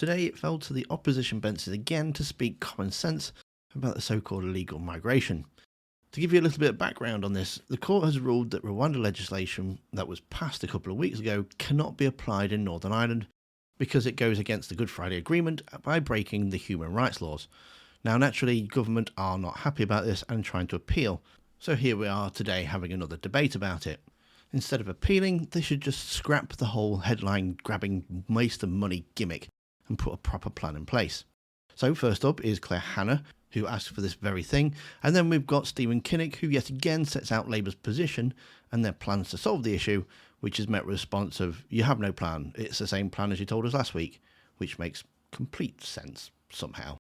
Today it fell to the opposition benches again to speak common sense about the so-called illegal migration. To give you a little bit of background on this, the court has ruled that Rwanda legislation that was passed a couple of weeks ago cannot be applied in Northern Ireland because it goes against the Good Friday Agreement by breaking the human rights laws. Now, naturally, government are not happy about this and trying to appeal, so here we are today having another debate about it. Instead of appealing, they should just scrap the whole headline-grabbing waste of money gimmick and put a proper plan in place. So first up is Claire Hanna, who asked for this very thing, and then we've got Stephen Kinnock, who yet again sets out Labour's position and their plans to solve the issue, which is met with a response of, you have no plan, it's the same plan as you told us last week, which makes complete sense somehow.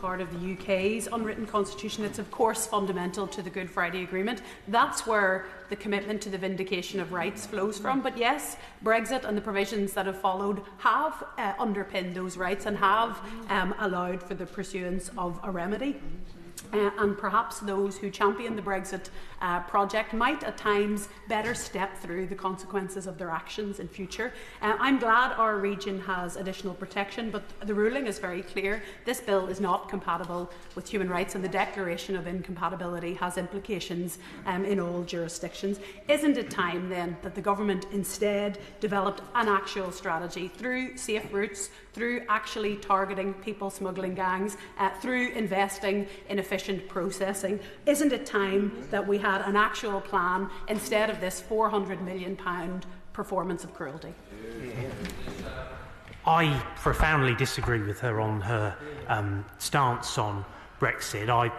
Part of the UK's unwritten constitution. It's of course fundamental to the Good Friday Agreement. That's where the commitment to the vindication of rights flows from. But yes, Brexit and the provisions that have followed have underpinned those rights and have allowed for the pursuance of a remedy. And perhaps those who champion the Brexit project might at times better step through the consequences of their actions in future. I'm glad our region has additional protection, but the ruling is very clear. This bill is not compatible with human rights, and the declaration of incompatibility has implications in all jurisdictions. Isn't it time then that the government instead developed an actual strategy through safe routes, through actually targeting people smuggling gangs, through investing in efficient processing? Isn't it time that we had an actual plan instead of this £400 million performance of cruelty? I profoundly disagree with her on her stance on Brexit. I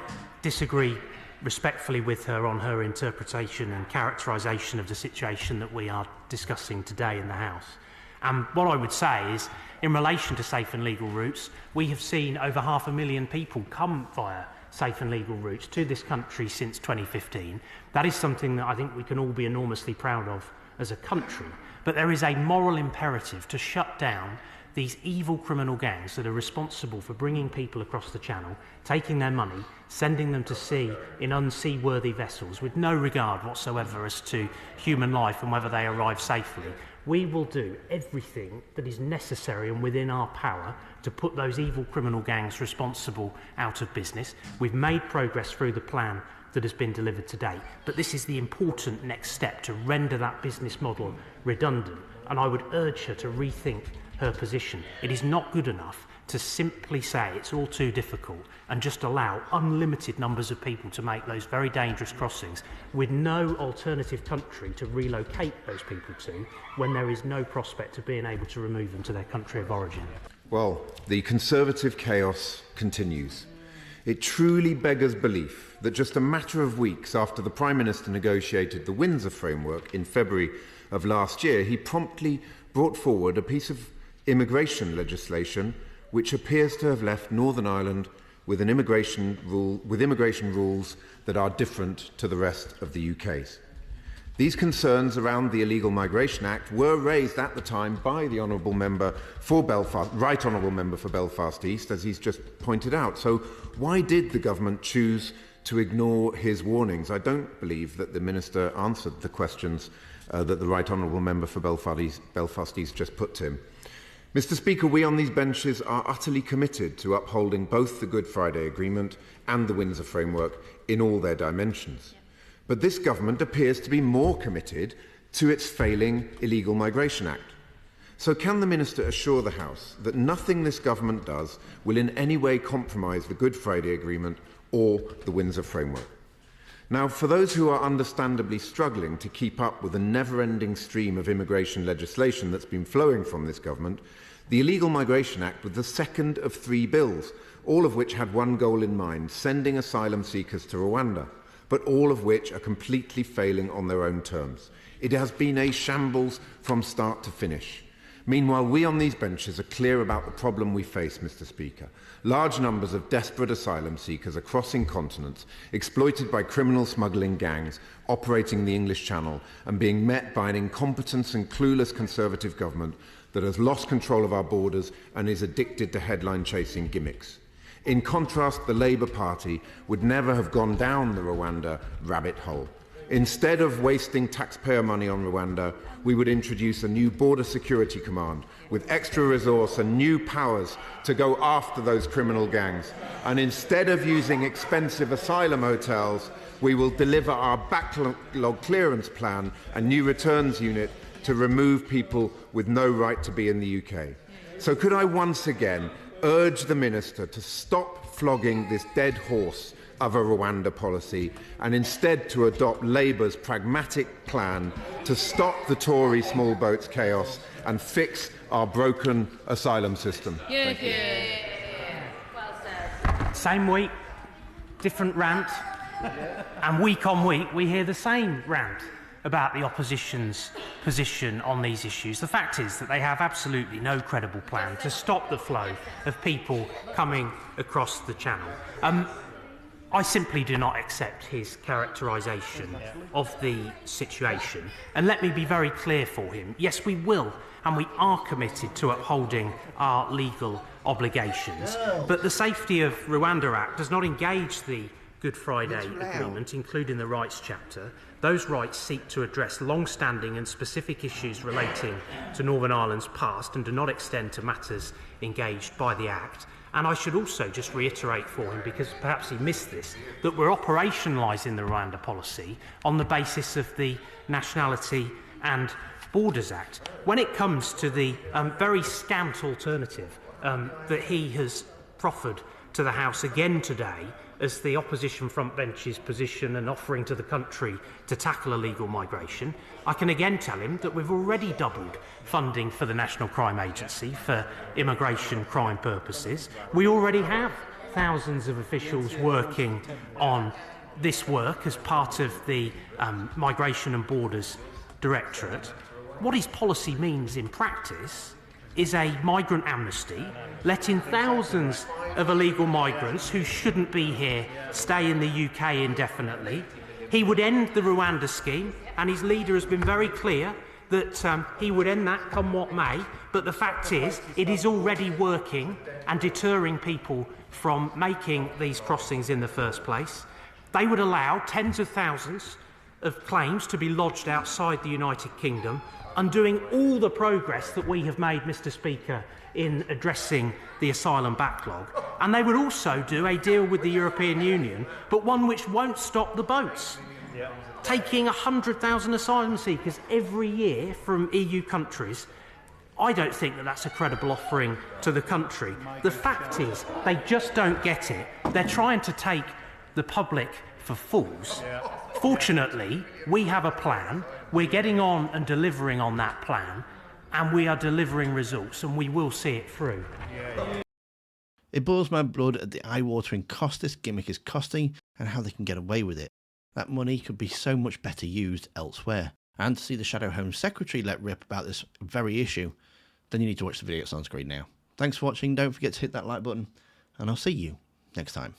disagree respectfully with her on her interpretation and characterisation of the situation that we are discussing today in the House. What I would say is, in relation to safe and legal routes, we have seen over 500,000 people come via safe and legal routes to this country since 2015. That is something that I think we can all be enormously proud of as a country. But there is a moral imperative to shut down these evil criminal gangs that are responsible for bringing people across the Channel, taking their money, sending them to sea in unseaworthy vessels with no regard whatsoever as to human life and whether they arrive safely. We will do everything that is necessary and within our power to put those evil criminal gangs responsible out of business. We've made progress through the plan that has been delivered today, but this is the important next step to render that business model redundant, and I would urge her to rethink her position. It is not good enough to simply say it's all too difficult and just allow unlimited numbers of people to make those very dangerous crossings with no alternative country to relocate those people to when there is no prospect of being able to remove them to their country of origin. Well, the Conservative chaos continues. It truly beggars belief that just a matter of weeks after the Prime Minister negotiated the Windsor Framework in February of last year, he promptly brought forward a piece of immigration legislation which appears to have left Northern Ireland with immigration rules that are different to the rest of the UK's. These concerns around the Illegal Migration Act were raised at the time by the Honourable Member for Belfast, Right Honourable Member for Belfast East, as he's just pointed out. So why did the government choose to ignore his warnings? I don't believe that the Minister answered the questions that the Right Honourable Member for Belfast East just put to him. Mr. Speaker, we on these benches are utterly committed to upholding both the Good Friday Agreement and the Windsor Framework in all their dimensions. But this government appears to be more committed to its failing Illegal Migration Act. So can the Minister assure the House that nothing this government does will in any way compromise the Good Friday Agreement or the Windsor Framework? Now, for those who are understandably struggling to keep up with the never-ending stream of immigration legislation that's been flowing from this government, the Illegal Migration Act was the second of 3 bills, all of which had one goal in mind: sending asylum seekers to Rwanda, but all of which are completely failing on their own terms. It has been a shambles from start to finish. Meanwhile, we on these benches are clear about the problem we face, Mr. Speaker. Large numbers of desperate asylum seekers are crossing continents, exploited by criminal smuggling gangs operating the English Channel and being met by an incompetent and clueless Conservative government that has lost control of our borders and is addicted to headline-chasing gimmicks. In contrast, the Labour Party would never have gone down the Rwanda rabbit hole. Instead of wasting taxpayer money on Rwanda, we would introduce a new border security command with extra resource and new powers to go after those criminal gangs. And instead of using expensive asylum hotels, we will deliver our backlog clearance plan and new returns unit to remove people with no right to be in the UK. So could I once again urge the Minister to stop flogging this dead horse of a Rwanda policy and instead to adopt Labour's pragmatic plan to stop the Tory small boats chaos and fix our broken asylum system. Thank you. Well said. Same week, different rant, and week on week we hear the same rant about the opposition's position on these issues. The fact is that they have absolutely no credible plan to stop the flow of people coming across the channel. I simply do not accept his characterisation of the situation. And let me be very clear for him. Yes, we will, and we are committed to upholding our legal obligations. But the Safety of Rwanda Act does not engage the Good Friday Agreement, including the rights chapter. Those rights seek to address long-standing and specific issues relating to Northern Ireland's past and do not extend to matters engaged by the Act. And I should also just reiterate for him, because perhaps he missed this, that we're operationalising the Rwanda policy on the basis of the Nationality and Borders Act. When it comes to the very scant alternative that he has proffered to the House again today as the opposition frontbench's position and offering to the country to tackle illegal migration, I can again tell him that we've already doubled funding for the National Crime Agency for immigration crime purposes. We already have thousands of officials working on this work as part of the Migration and Borders Directorate. What his policy means in practice is a migrant amnesty, letting thousands of illegal migrants who shouldn't be here stay in the UK indefinitely. He would end the Rwanda scheme, and his leader has been very clear that he would end that come what may, but the fact is it is already working and deterring people from making these crossings in the first place. They would allow tens of thousands of claims to be lodged outside the United Kingdom, undoing all the progress that we have made, Mr. Speaker, in addressing the asylum backlog. And they would also do a deal with the European Union, but one which won't stop the boats. Taking 100,000 asylum seekers every year from EU countries, I don't think that that's a credible offering to the country. The fact is, they just don't get it. They're trying to take the public for fools. Fortunately, we have a plan. We're getting on and delivering on that plan, and we are delivering results, and we will see it through. It boils my blood at the eye-watering cost this gimmick is costing and how they can get away with it. That money could be so much better used elsewhere. And to see the Shadow Home Secretary let rip about this very issue, then you need to watch the video that's on screen now. Thanks for watching, don't forget to hit that like button, and I'll see you next time.